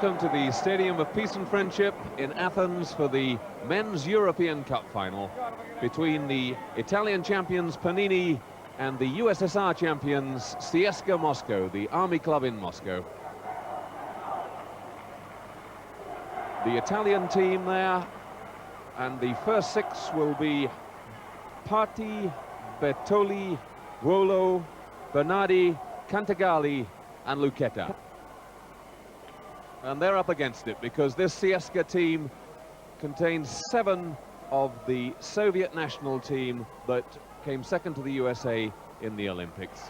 welcome to the Stadium of Peace and Friendship in Athens for the Men's European Cup final between the Italian champions Panini and the USSR champions CSKA Moscow, the army club in Moscow. The Italian team there, and the first six will be Parti, Bертоли, Vullo, Bernardi, Kanthagalli and Luketa. And they're up against it because this CSKA team contains 7 of the Soviet national team that came second to the USA in the Olympics.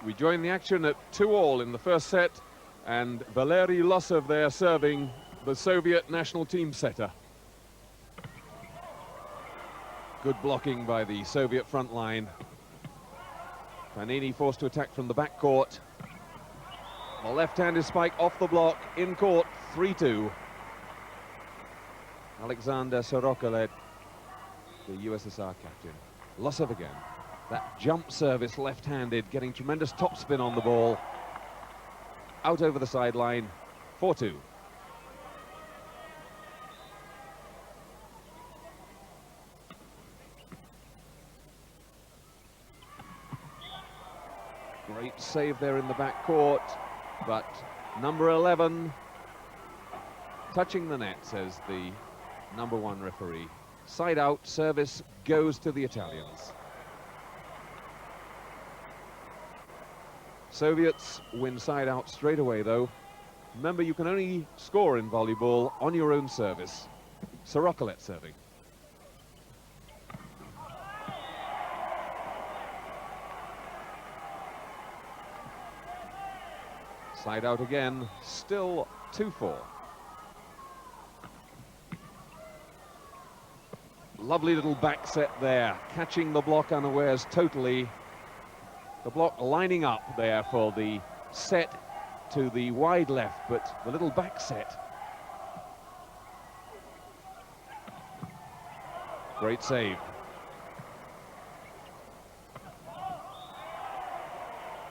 We join the action at 2-all in the first set, and Valeri Losov there serving the Soviet national team setter. Good blocking by the Soviet front line. Panini forced to attack from the backcourt. The left-handed spike off the block, in court, 3-2. Alexander Soroka, the USSR captain. Losov again. That jump service left-handed, getting tremendous topspin on the ball. Out over the sideline, 4-2. Great save there in the backcourt. But number 11 touching the net, says the number 1 referee. Side out, service goes to the Italians. Soviets win side out straight away though. Remember, you can only score in volleyball on your own service. Soroka serving. Side out again, still 2-4. Lovely little back set there, catching the block unawares totally. The block lining up there for the set to the wide left, but the little back set. Great save.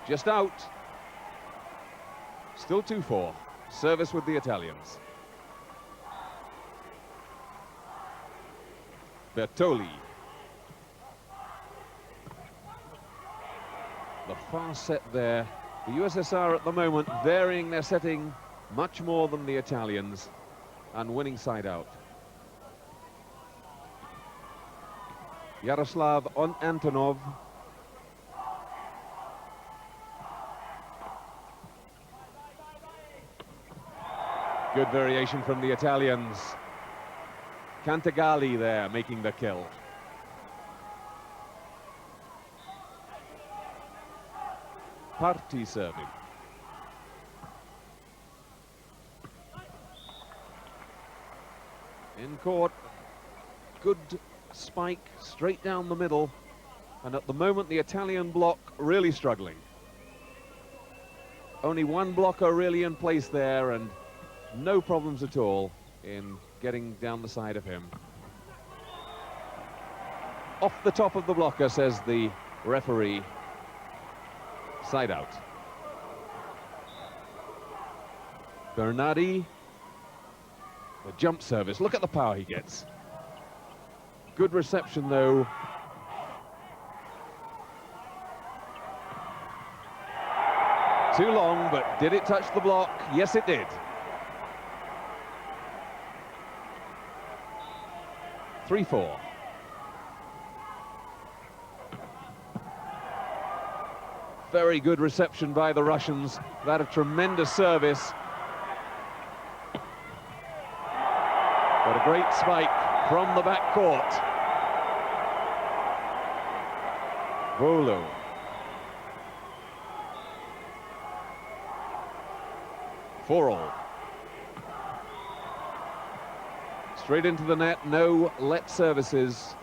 Just out. Still 2-4. Service with the Italians. Bертоли. The far set there. The USSR at the moment varying their setting much more than the Italians and winning side out. Yaroslav Antonov. Good variation from the Italians. Kanthagalli there making the kill. Parti serving. In court, good spike straight down the middle, and at the moment the Italian block really struggling. Only one blocker really in place there, and no problems at all in getting down the side of him. Off the top of the blocker, says the referee. Side out. Bernaardi. The jump service. Look at the power he gets. Good reception, though. Too long, but did it touch the block? Yes, it did. 3-4. Very good reception by the Russians. That a tremendous service. But a great spike from the back court. Vullo. For all. Straight into the net, no let services,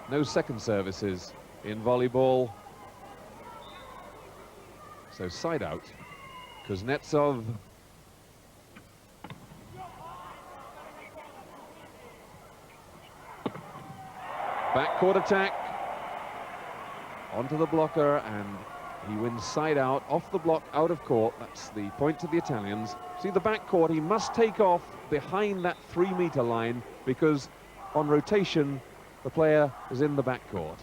no second services in volleyball. So side out, Kuznetsov. Backcourt attack. Onto the blocker and He wins side out, off the block, out of court. That's the point to the Italians. See the back court, he must take off behind that 3-meter line because on rotation, the player is in the back court.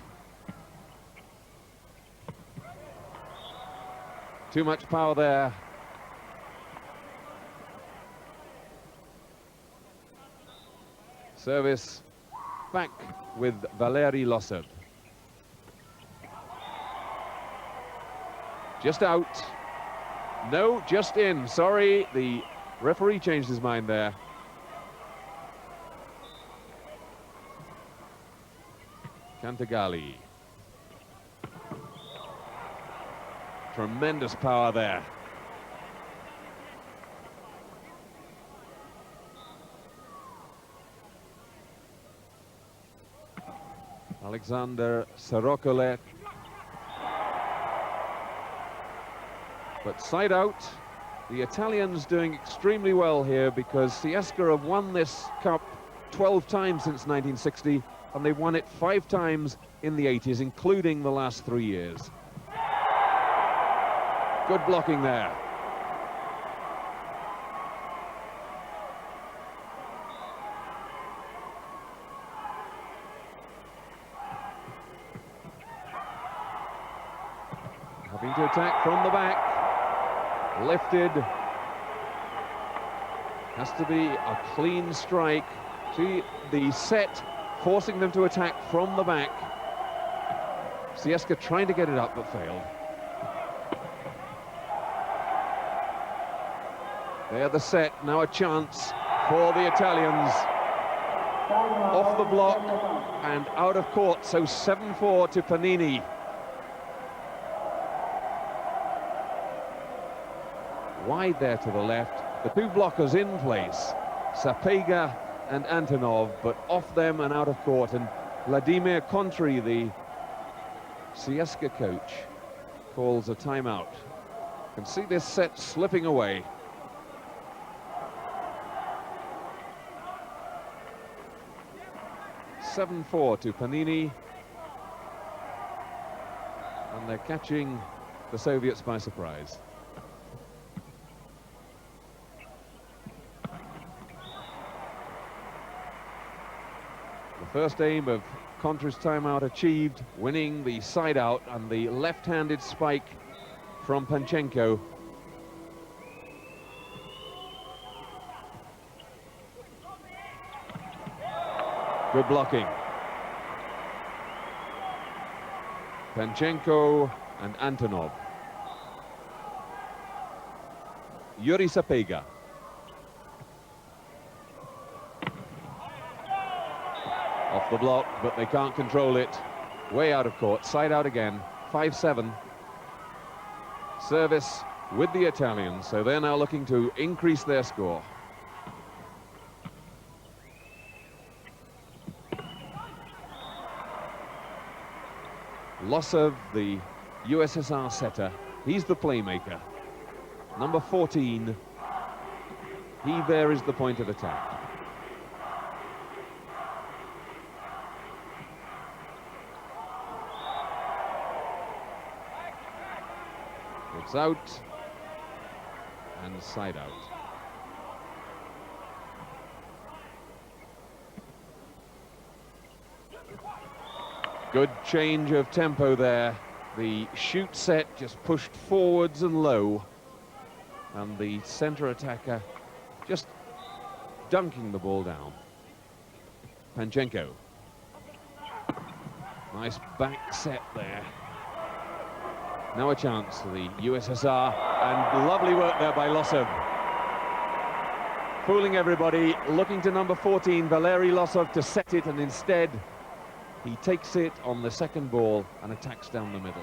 Too much power there. Service back with Valeri Losov. Just out. No, just in. Sorry, the referee changed his mind there. Kanthagalli. Tremendous power there. Alexander Sorokolet. But side out, the Italians doing extremely well here because CSKA have won this cup 12 times since 1960, and they've won it 5 times in the 80s, including the last 3 years. Good blocking there. Having to attack from the back. Lifted. Has to be a clean strike. See the set forcing them to attack from the back. CSKA trying to get it up but failed. There the set, now a chance for the Italians. Off the block and out of court, so 7-4 to Panini. Wide there to the left, the 2 blockers in place, Sapega and Antonov, but off them and out of court, and Vladimir Kontry, the CSKA coach, calls a timeout. You can see this set slipping away. (7-4) to Panini, and they're catching the Soviets by surprise. The first aim of Kontry's timeout achieved, winning the side out and the left-handed spike from Panchenko. Good blocking. Panchenko and Antonov. Yuri Sapega. Off the block, but they can't control it. Way out of court, side out again, 5-7. Service with the Italians, so they're now looking to increase their score. Losov, the USSR setter, he's the playmaker. Number 14, he there is the point of attack. It's out and side out. Good change of tempo there. The shoot set just pushed forwards and low, and the center attacker just dunking the ball down. Panchenko. Nice back set there. Now a chance for the USSR, and lovely work there by Losov. Fooling everybody, looking to number 14, Valeri Losov, to set it, and instead he takes it on the second ball and attacks down the middle.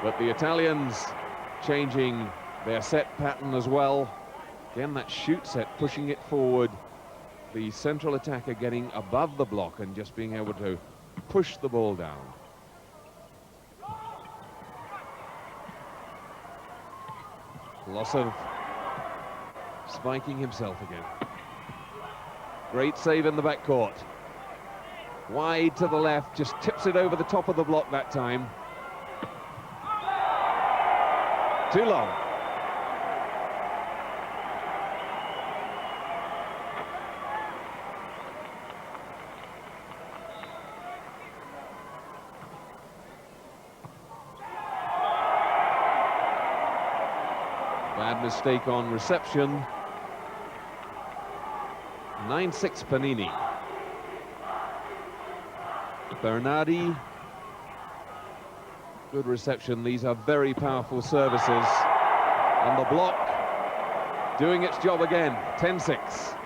But the Italians changing their set pattern as well. Again, that shoot set, pushing it forward. The central attacker getting above the block and just being able to push the ball down. Losov spiking himself again. Great save in the backcourt. Wide to the left, just tips it over the top of the block that time. Too long. Bad mistake on reception. 9-6 Panini. Bernardi. Good reception. These are very powerful services. And the block doing its job again. 10-6.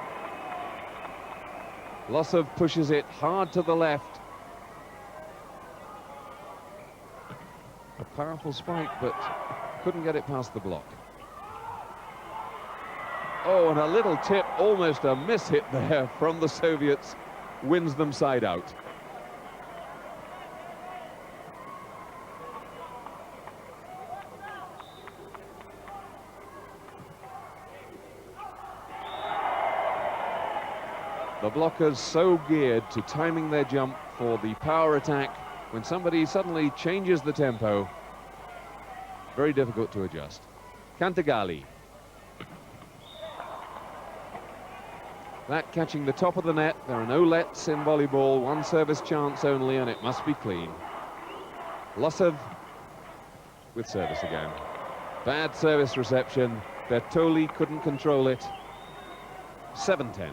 Losov pushes it hard to the left. A powerful spike, but couldn't get it past the block. Oh, and a little tip, almost a miss hit there from the Soviets, wins them side out. The blockers so geared to timing their jump for the power attack. When somebody suddenly changes the tempo, very difficult to adjust. Kanthagalli. That catching the top of the net. There are no lets in volleyball, one service chance only, and it must be clean. Losov with service again. Bad service reception. Bертоли couldn't control it. 7-10.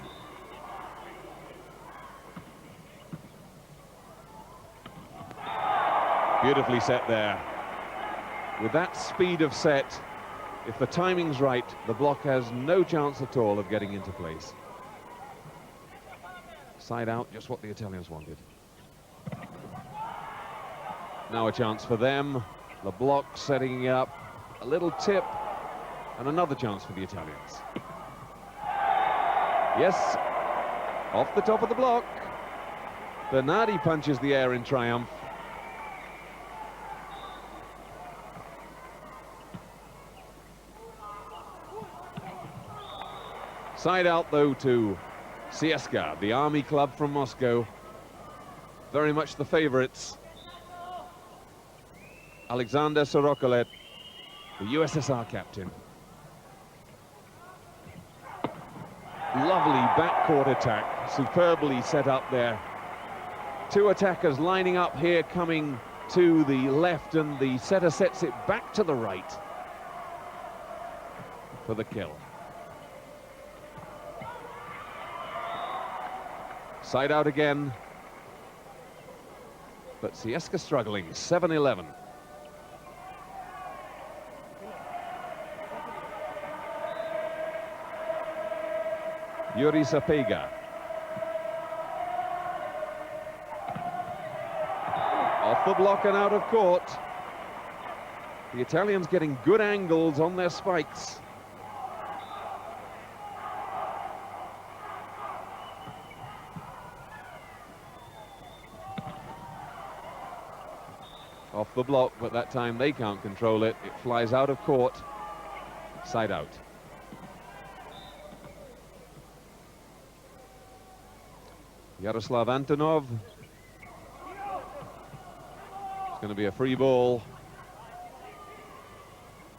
Beautifully set there. With that speed of set, if the timing's right, the block has no chance at all of getting into place. Side out, just what the Italians wanted. Now a chance for them. The block setting up. A little tip. And another chance for the Italians. Yes, off the top of the block. Bernardi punches the air in triumph. Side out, though, to CSKA, the army club from Moscow. Very much the favorites. Alexander Sorokolet, the USSR captain. Lovely backcourt attack, superbly set up there. Two attackers lining up here, coming to the left, and the setter sets it back to the right for the kill. Side out again, but CSKA struggling. 7-11. Yuri Sapega. Off the block and out of court. The Italians getting good angles on their spikes. Off the block, but that time they can't control it. It flies out of court. Side out. Yaroslav Antonov. It's going to be a free ball.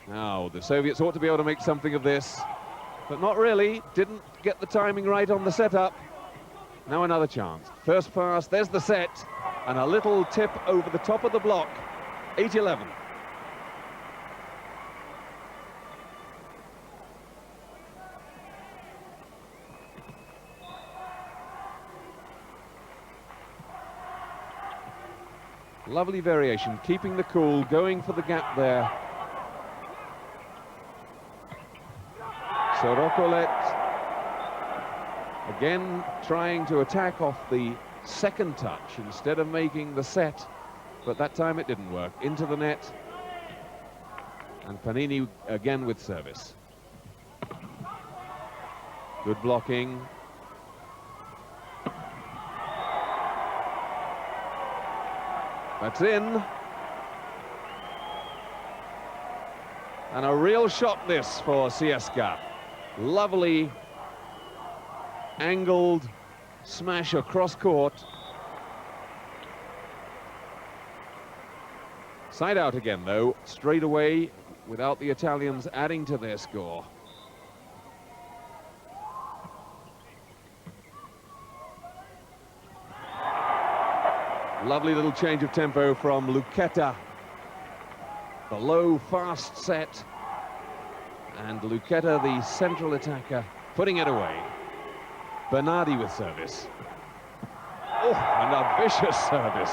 Now, the Soviets ought to be able to make something of this, but not really. Didn't get the timing right on the setup. Now another chance. First pass, there's the set, and a little tip over the top of the block. 8-11. Lovely variation, keeping the cool, going for the gap there. Sorokolet again trying to attack off the second touch instead of making the set, but that time it didn't work. Into the net, and Panini again with service. Good blocking. That's in. And a real shot this for CSKA. Lovely angled smash across court. Side out again, though, straight away, without the Italians adding to their score. Lovely little change of tempo from Luketa. The low, fast set. And Luketa, the central attacker, putting it away. Bernardi with service. Oh, and a vicious service.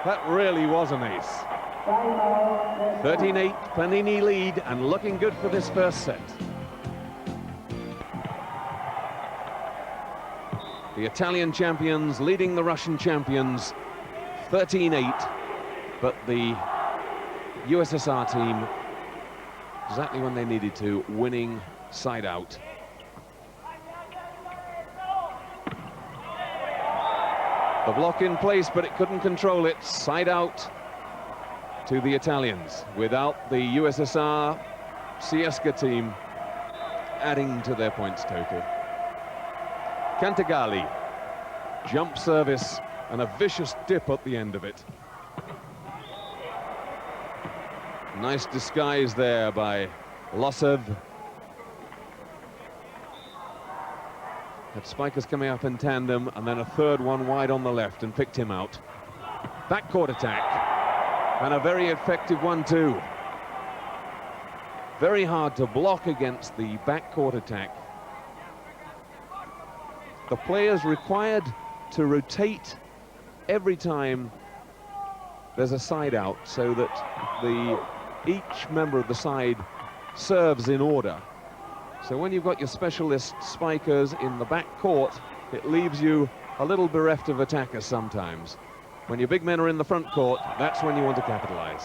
That really was an ace. 13-8, Panini lead, and looking good for this first set. The Italian champions leading the Russian champions 13-8, but the USSR team, exactly when they needed to, winning side out. The block in place, but it couldn't control it. Side out to the Italians, without the USSR CSKA team adding to their points total. Kanthagalli, jump service, and a vicious dip at the end of it. Nice disguise there by Losov. Had spikers coming up in tandem, and then a third one wide on the left, and picked him out. Backcourt attack, and a very effective one too. Very hard to block against the backcourt attack. The players required to rotate every time there's a side out, so that each member of the side serves in order. So when you've got your specialist spikers in the back court, it leaves you a little bereft of attackers sometimes. When your big men are in the front court, that's when you want to capitalize.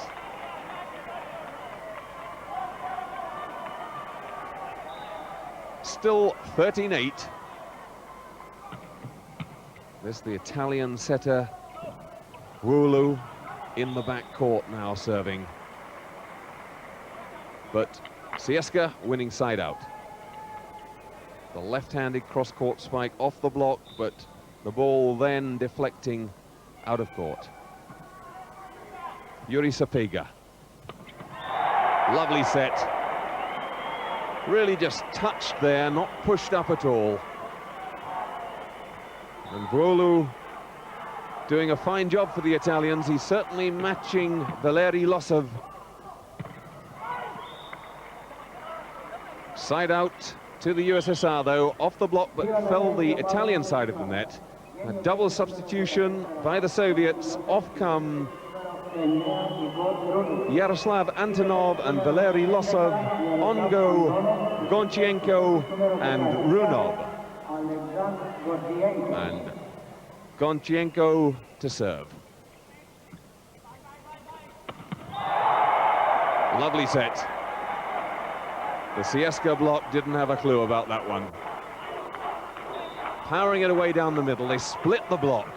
Still 13-8. This the Italian setter, Wulu, in the back court now serving. But CSKA winning side out. The left-handed cross-court spike off the block, but the ball then deflecting out of court. Yuri Sapega. Lovely set. Really just touched there, not pushed up at all. And Wulu doing a fine job for the Italians. He's certainly matching Valeri Losov. Side out to the USSR, though, off the block, but fell the Italian side of the net. A double substitution by the Soviets. Off come Yaroslav Antonov and Valeri Losov. On go Gonchienko and Runov. And Gonchienko to serve. Lovely set. The CSKA block didn't have a clue about that one. Powering it away down the middle, they split the block.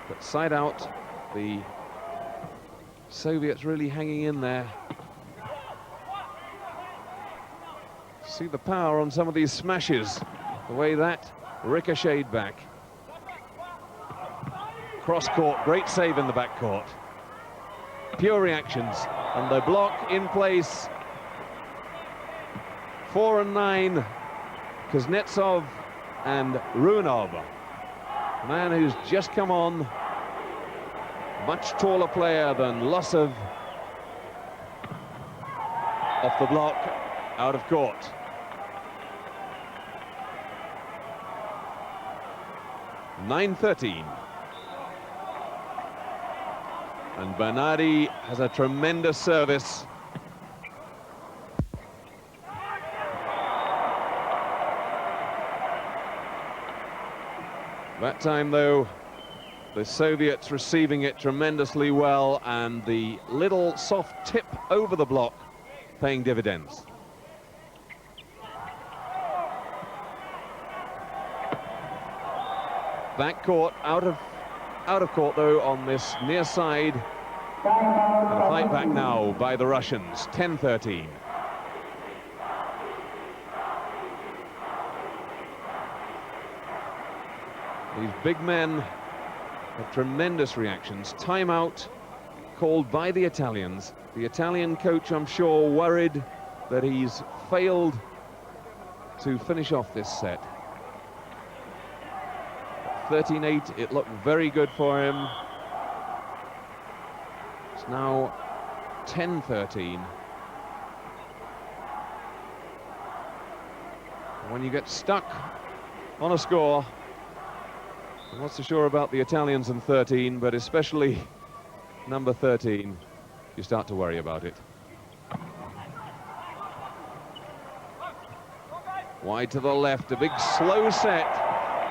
But side out, the Soviets really hanging in there. See the power on some of these smashes, the way that ricocheted back. Cross-court, great save in the backcourt. Pure reactions, and the block in place. 4 and 9, Kuznetsov and Runov. A man who's just come on, much taller player than Losov. Off the block, out of court. (9:13). And Bernardi has a tremendous service. That time, though, the Soviets receiving it tremendously well, and the little soft tip over the block paying dividends. Back court, out of court, though, on this near side. And a fight back now by the Russians, 10-13. These big men have tremendous reactions. Timeout called by the Italians. The Italian coach, I'm sure, worried that he's failed to finish off this set. 13-8, it looked very good for him. It's now 10-13. When you get stuck on a score, I'm not so sure about the Italians in 13, but especially number 13, you start to worry about it. Wide to the left, a big slow set.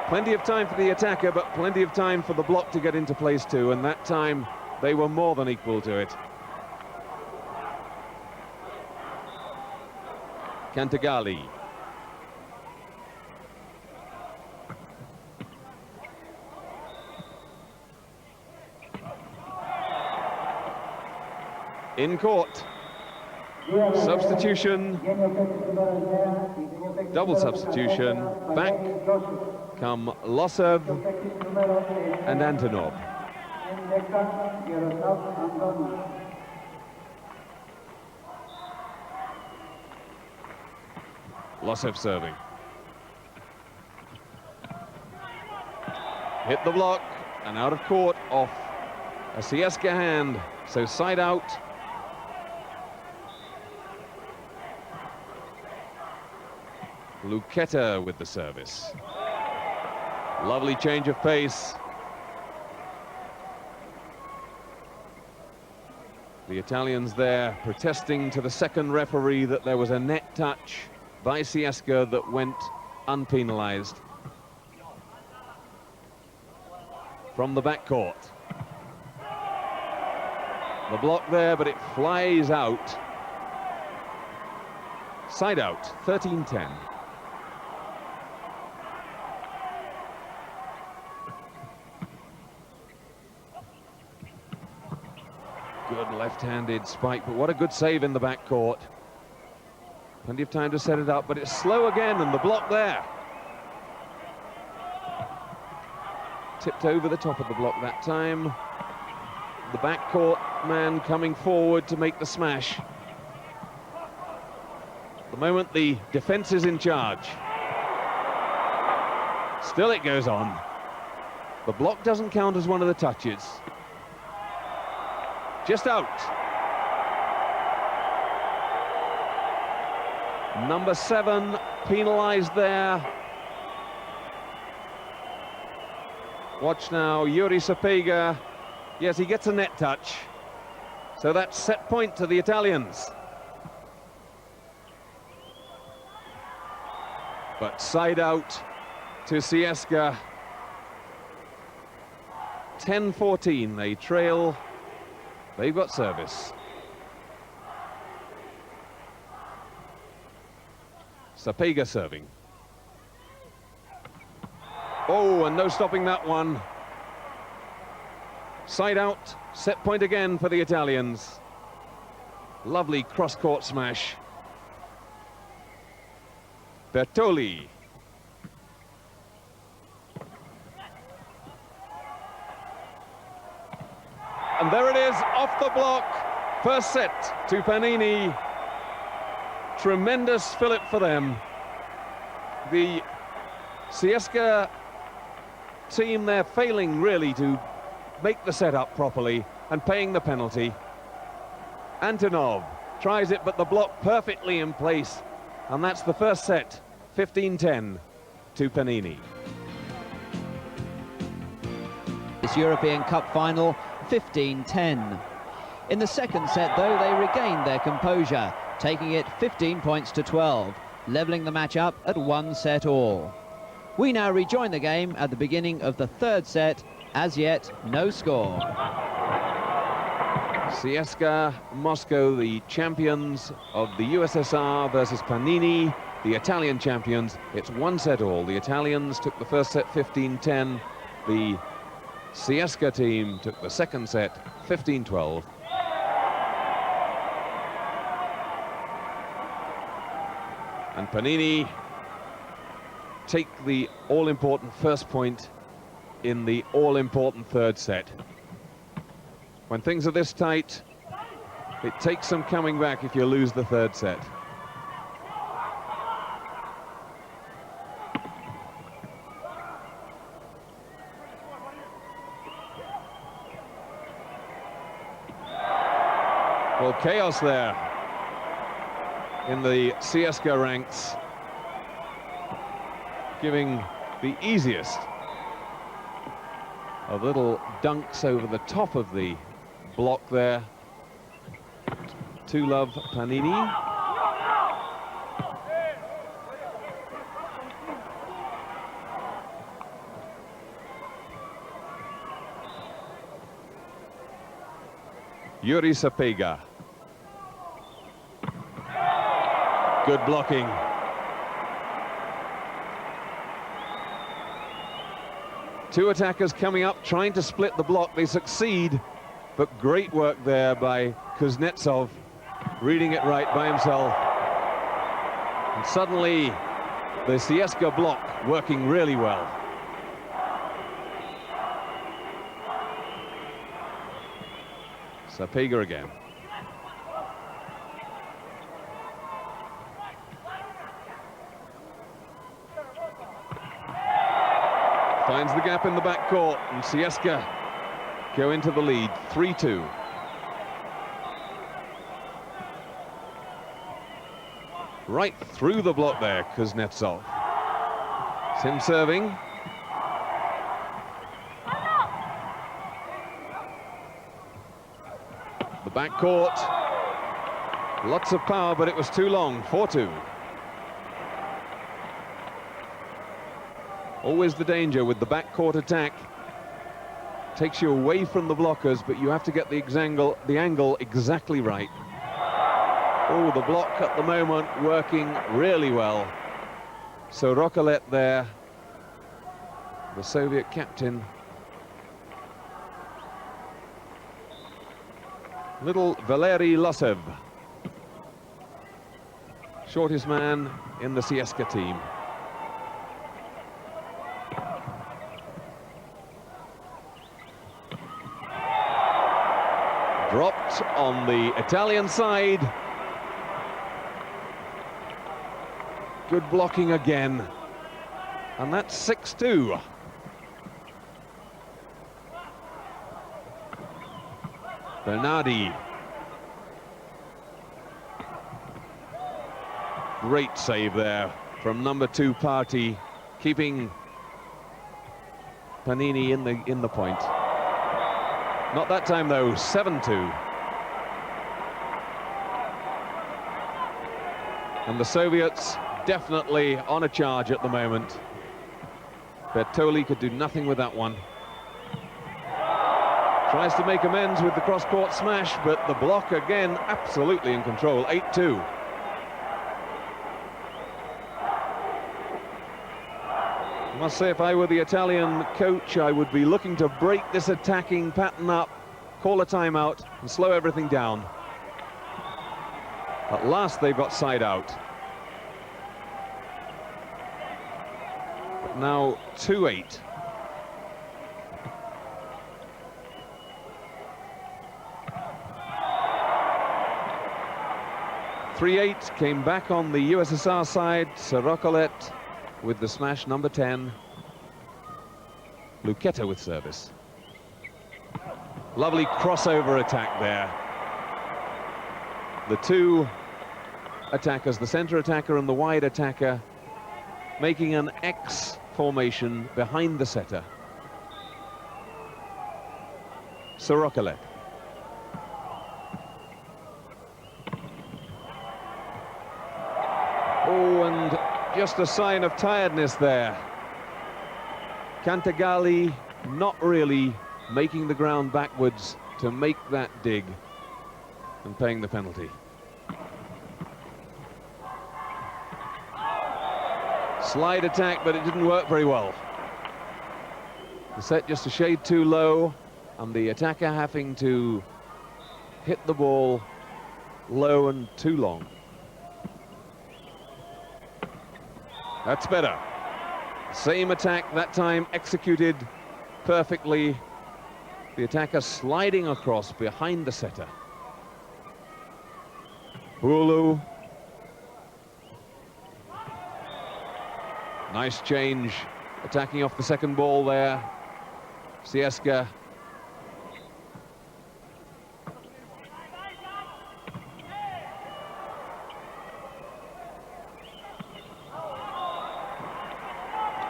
Plenty of time for the attacker, but plenty of time for the block to get into place too, and that time they were more than equal to it. Kanthagalli. In court. Substitution. Double substitution. Back come Losev and Antonov. Losev serving. Hit the block and out of court off a CSKA hand, so side out. Luketa with the service. Lovely change of pace. The Italians there protesting to the second referee that there was a net touch by CSKA that went unpenalized. From the backcourt. The block there, but it flies out. Side out, 13-10. Good left-handed spike, but what a good save in the backcourt. Plenty of time to set it up, but it's slow again, and the block there. Tipped over the top of the block that time. The backcourt man coming forward to make the smash. At the moment, the defense is in charge. Still it goes on. The block doesn't count as one of the touches. Just out. Number 7 penalized there. Watch now, Yuri Sapega. Yes, he gets a net touch. So that's set point to the Italians. But side out to CSKA. 10-14, they trail. They've got service. Sapega serving. Oh, and no stopping that one. Side out, set point again for the Italians. Lovely cross-court smash. Bертоли. And there it is, off the block. First set to Panini. Tremendous fillip for them. The CSKA team, they're failing really to make the setup properly and paying the penalty. Antonov tries it, but the block perfectly in place. And that's the first set, 15-10 to Panini. This European Cup final, 15-10. In the second set, though, they regained their composure, taking it 15 points to 12, levelling the match up at 1 set all. We now rejoin the game at the beginning of the third set. As yet, no score. CSKA Moscow, the champions of the USSR versus Panini, the Italian champions. It's 1 set all. The Italians took the first set 15-10. The CSKA team took the second set 15-12. And Panini take the all-important first point in the all-important third set. When things are this tight, it takes some coming back if you lose the third set. Well, chaos there in the CSKA ranks, giving the easiest of little dunks over the top of the block there to love Panini. Yuri Sapega. Good blocking. Two attackers coming up, trying to split the block. They succeed, but great work there by Kuznetsov, reading it right by himself. And suddenly, the CSKA block working really well. Sapega again. Finds the gap in the backcourt, and CSKA go into the lead, 3-2. Right through the block there, Kuznetsov. It's him serving. The backcourt, lots of power, but it was too long, 4-2. Always the danger with the backcourt attack. Takes you away from the blockers, but you have to get the angle exactly right. Oh, the block at the moment working really well. So Rokolet there, the Soviet captain. Little Valery Losev, shortest man in the CSKA team. Dropped on the Italian side. Good blocking again. And that's 6-2. Bernardi. Great save there from number 2 Parti, keeping Panini in the point. Not that time though, 7-2. And the Soviets definitely on a charge at the moment. Bертоли could do nothing with that one. Tries to make amends with the cross-court smash, but the block again absolutely in control, 8-2. I must say, if I were the Italian coach, I would be looking to break this attacking pattern up, call a timeout, and slow everything down. At last they've got side out. But now 2-8. (3-8) came back on the USSR side. Rokolet with the smash, number 10. Luketa with service. Lovely crossover attack there. The two attackers, the center attacker and the wide attacker, making an X formation behind the setter. Rokolet. Oh, and just a sign of tiredness there. Kanthagalli not really making the ground backwards to make that dig and paying the penalty. Slide attack, but it didn't work very well. The set just a shade too low, and the attacker having to hit the ball low and too long. That's better. Same attack, that time executed perfectly. The attacker sliding across behind the setter. Wullo. Nice change, attacking off the second ball there. CSKA.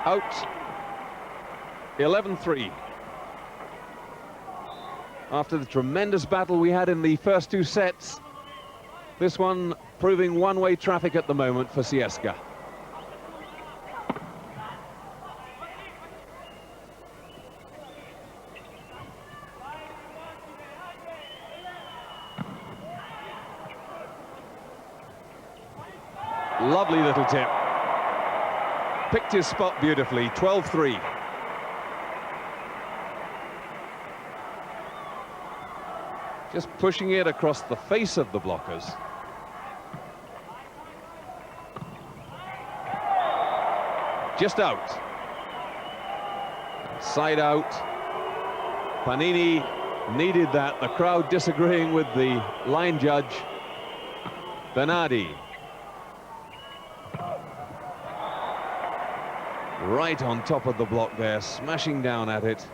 Out. 11-3. After the tremendous battle we had in the first two sets, this one proving one-way traffic at the moment for CSKA. Lovely little tip. Picked his spot beautifully, 12-3. Just pushing it across the face of the blockers. Just out. Side out. Panini needed that. The crowd disagreeing with the line judge. Bernardi. Right on top of the block there, smashing down at it.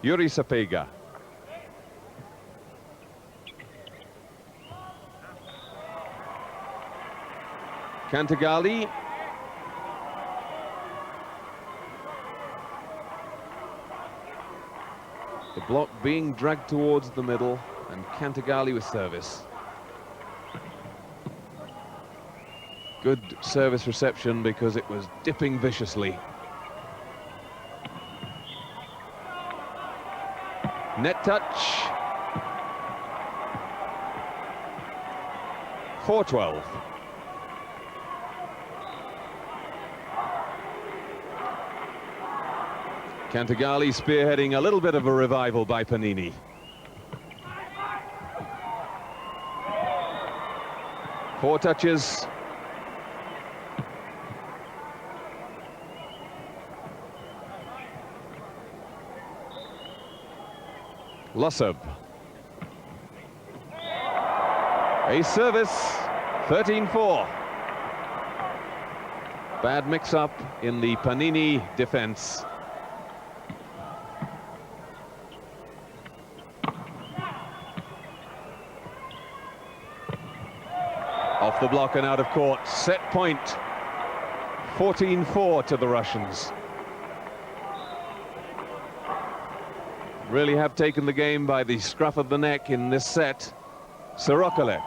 Yuri Sapega. Kanthagalli. The block being dragged towards the middle, and Kanthagalli with service. Good service reception because it was dipping viciously. Net touch. 4-12. Kanthagalli spearheading a little bit of a revival by Panini. Four touches. Lusub. A service, 13-4. Bad mix-up in the Panini defense. Off the block and out of court. Set point. 14-4 to the Russians. Really have taken the game by the scruff of the neck in this set. Sorokalet.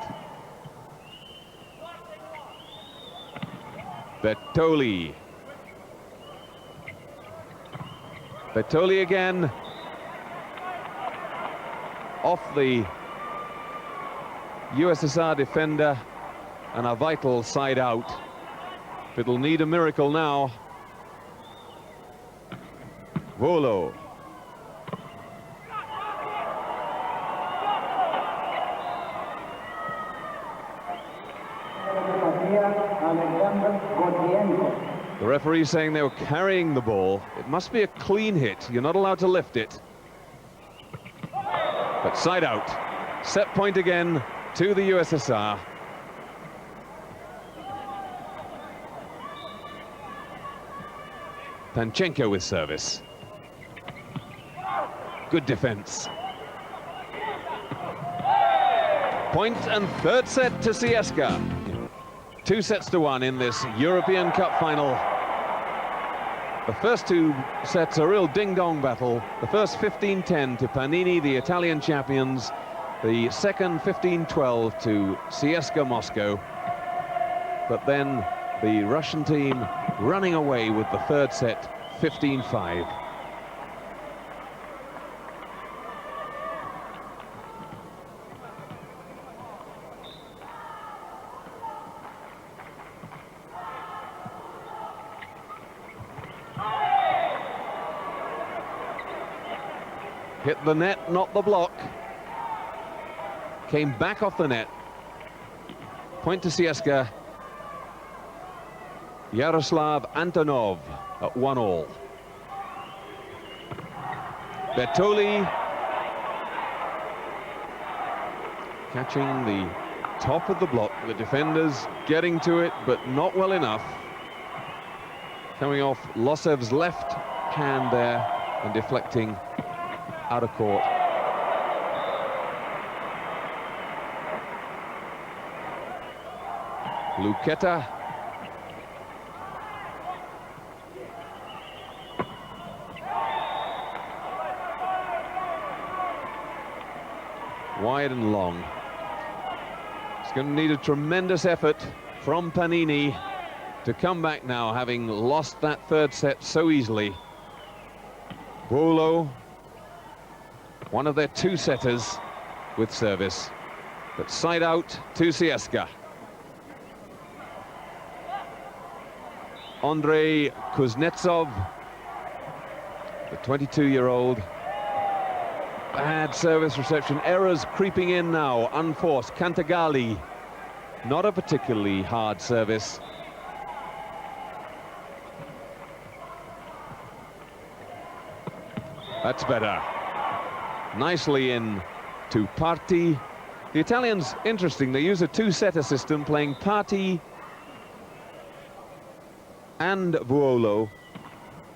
Bертоли. Bертоли again. Off the USSR defender, and a vital side out. It'll need a miracle now. Volo. The referee saying they were carrying the ball. It must be a clean hit. You're not allowed to lift it. But side out. Set point again to the USSR. Panchenko with service. Good defense. Point and third set to CSKA. 2-1 in this European Cup final. The first two sets a real ding-dong battle. The first 15-10 to Panini, the Italian champions. The second 15-12 to CSKA Moscow. But then the Russian team running away with the third set, 15-5. Hit the net, not the block. Came back off the net. Point to CSKA. Yaroslav Antonov at 1-1. Bертоли catching the top of the block. The defenders getting to it, but not well enough. Coming off Losev's left hand there and deflecting out of court. Luketa. Wide and long. It's going to need a tremendous effort from Panini to come back now, having lost that third set so easily. Wullo, one of their two-setters with service, but side out to CSKA. Andrei Kuznetsov, the 22-year-old. Bad service reception, errors creeping in now, unforced. Kanthagalli, not a particularly hard service. That's better. Nicely in to Parti. The Italians, interesting, they use a two-setter system, playing Parti and Vullo,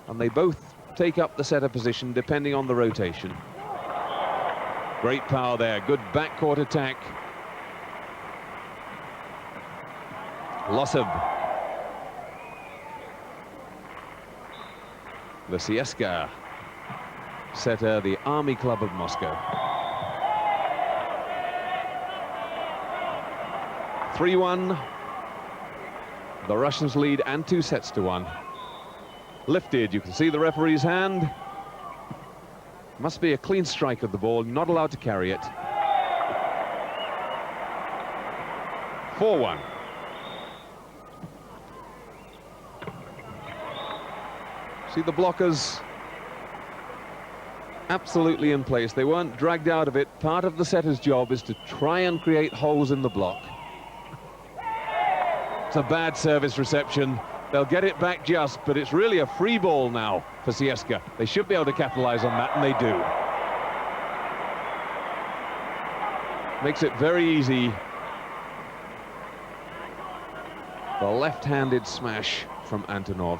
and they both take up the setter position depending on the rotation. Great power there, good backcourt attack. Losev. The CSKA setter, the Army Club of Moscow. 3-1. The Russians lead and 2-1. Lifted, you can see the referee's hand. Must be a clean strike of the ball, not allowed to carry it. 4-1. See the blockers absolutely in place. They weren't dragged out of it. Part of the setter's job is to try and create holes in the block. It's a bad service reception. They'll get it back just, but it's really a free ball now for CSKA. They should be able to capitalize on that, and they do. Makes it very easy. The left-handed smash from Antonov.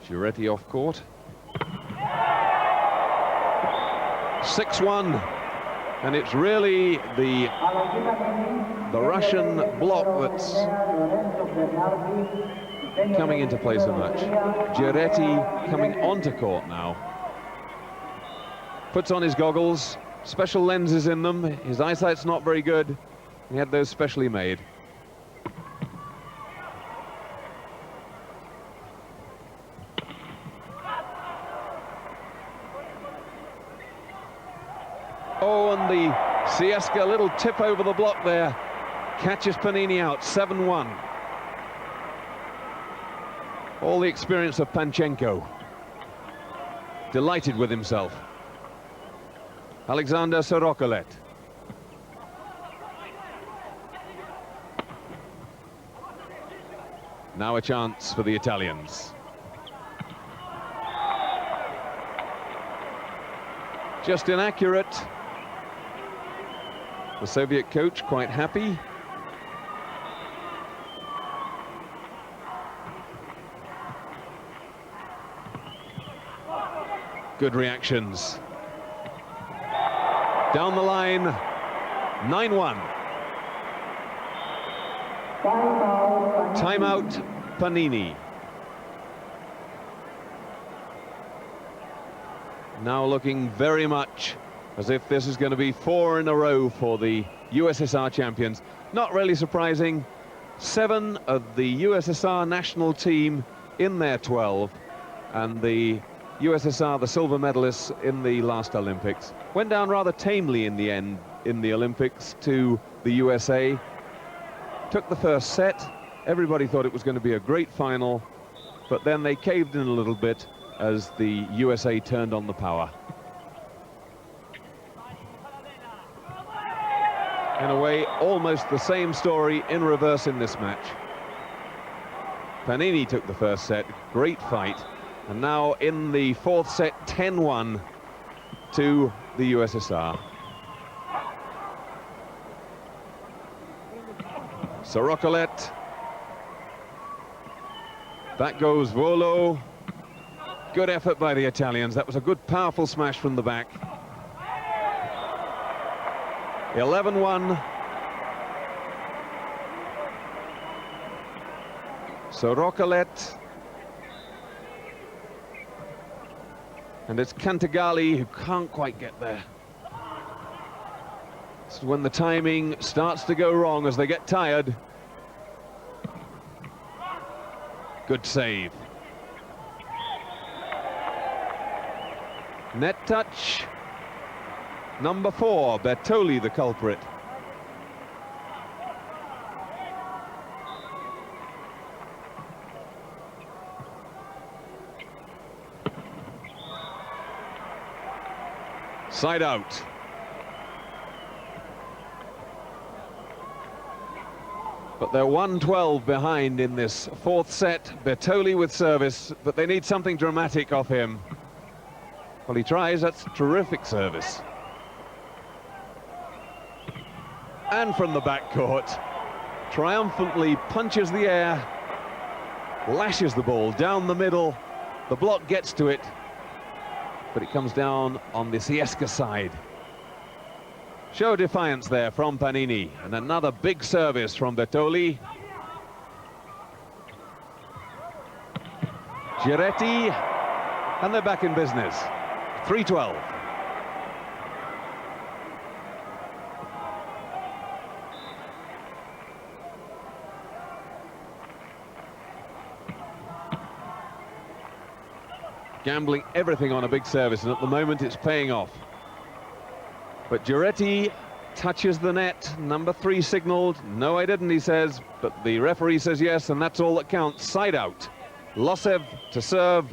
Giretti off court. 6-1, and it's really the Russian block that's coming into play so much. Giretti coming onto court now. Puts on his goggles, special lenses in them. His eyesight's not very good. He had those specially made. Oh, and the CSKA little tip over the block there. Catches Panini out, 7-1. All the experience of Panchenko. Delighted with himself. Alexander Sorokolet. Now a chance for the Italians. Just inaccurate. The Soviet coach quite happy. Good reactions. Down the line, 9-1. Timeout, Panini. Now looking very much as if this is going to be 4 in a row for the USSR champions. Not really surprising. 7 of the USSR national team in their 12, and the USSR, the silver medalists in the last Olympics. Went down rather tamely in the end in the Olympics to the USA. Took the first set. Everybody thought it was going to be a great final, but then they caved in a little bit as the USA turned on the power. In a way, almost the same story in reverse in this match. Panini took the first set, great fight, and now in the fourth set, 10-1 to the USSR. Sorocolet. Back goes Volo. Good effort by the Italians. That was a good, powerful smash from the back. 11-1. Sorocolet. And it's Kanthagalli who can't quite get there. This is when the timing starts to go wrong as they get tired. Good save. Net touch. Number 4, Bертоли, the culprit. Side out. But they're 1-12 behind in this fourth set. Bертоли with service, but they need something dramatic off him. Well, he tries. That's terrific service. And from the backcourt, triumphantly punches the air, lashes the ball down the middle. The block gets to it, but it comes down on the CSKA side. Show defiance there from Panini, and another big service from Bертоли. Giretti, and they're back in business. 3-12. Gambling everything on a big service, and at the moment it's paying off. But Giretti touches the net. Number 3 signaled. No, I didn't, he says, but the referee says yes, and that's all that counts. Side out. Losev to serve.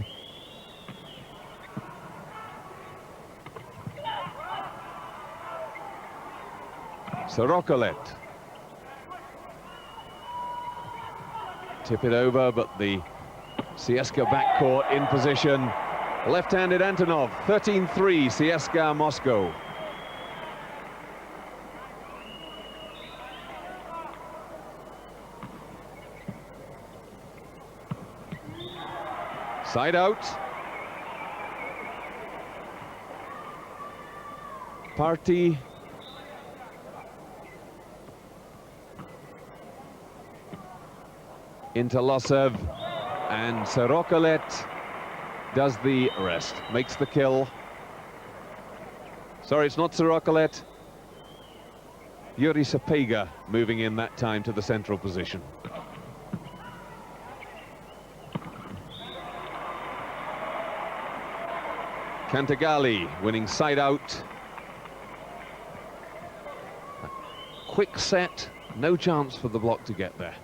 Sorocolet. Tip it over, but the CSKA backcourt in position. Left-handed Antonov, 13-3, CSKA Moscow. Side out. Parti. Into Losev, and Sorocolet does the rest, makes the kill. Sorry, it's not Sorocolet. Yuri Sapega moving in that time to the central position. Kanthagalli winning side out. Quick set, no chance for the block to get there.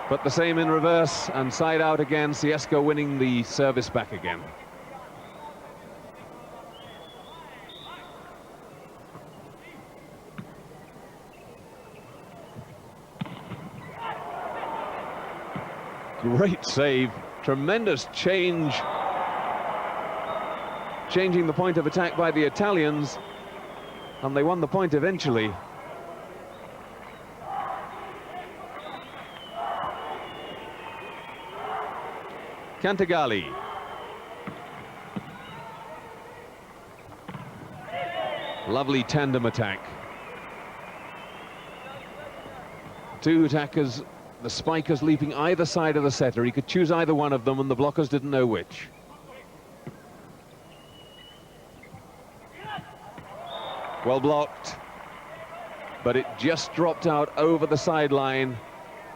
But the same in reverse, and side out again, CSKA winning the service back again. Great save, tremendous change. Changing the point of attack by the Italians, and they won the point eventually. Kanthagalli. Lovely tandem attack. Two attackers, the spikers leaping either side of the setter. He could choose either one of them, and the blockers didn't know which. Well blocked, but it just dropped out over the sideline.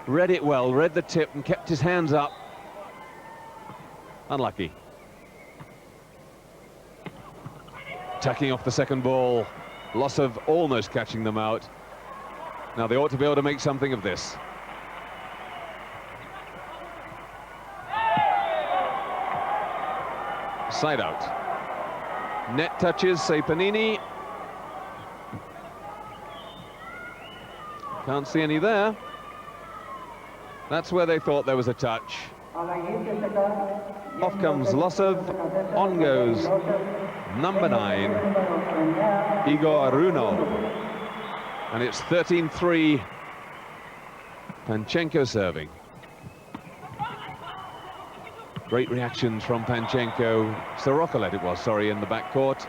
Read it well, read the tip, and kept his hands up. Unlucky. Tacking off the second ball. Losev almost catching them out. Now they ought to be able to make something of this. Side out. Net touches, say Panini. Can't see any there. That's where they thought there was a touch. Off comes Losov, on goes number 9, Igor Runov. And it's 13-3, Panchenko serving. Great reactions from Panchenko, Sorokolet it was, sorry, in the backcourt.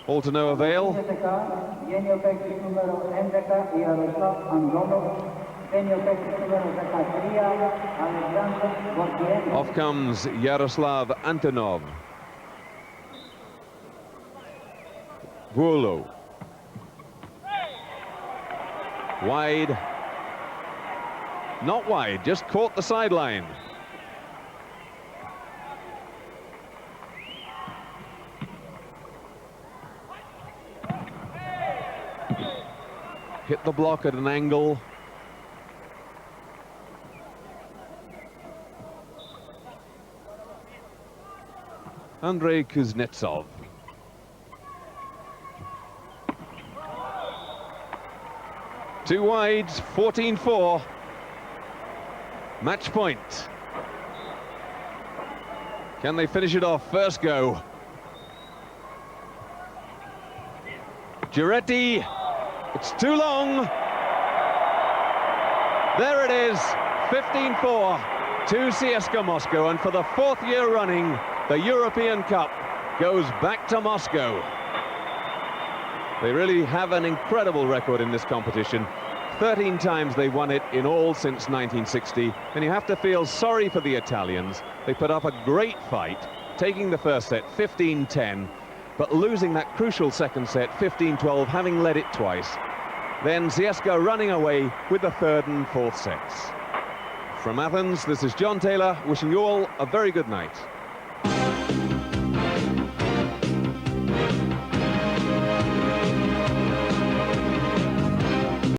All to no avail. Off comes Yaroslav Antonov. Wullo. Wide. Not wide, just caught the sideline. Hit the block at an angle. Andrei Kuznetsov. Two wides, 14-4. Match point. Can they finish it off? First go. Giretti. It's too long. There it is, 15-4 to CSKA Moscow, and for the 4th year running, the European Cup goes back to Moscow. They really have an incredible record in this competition. 13 times they won it in all since 1960, and you have to feel sorry for the Italians. They put up a great fight, taking the first set 15-10, but losing that crucial second set 15-12, having led it twice. Then CSKA running away with the 3rd and 4th sets. From Athens, this is John Taylor, wishing you all a very good night.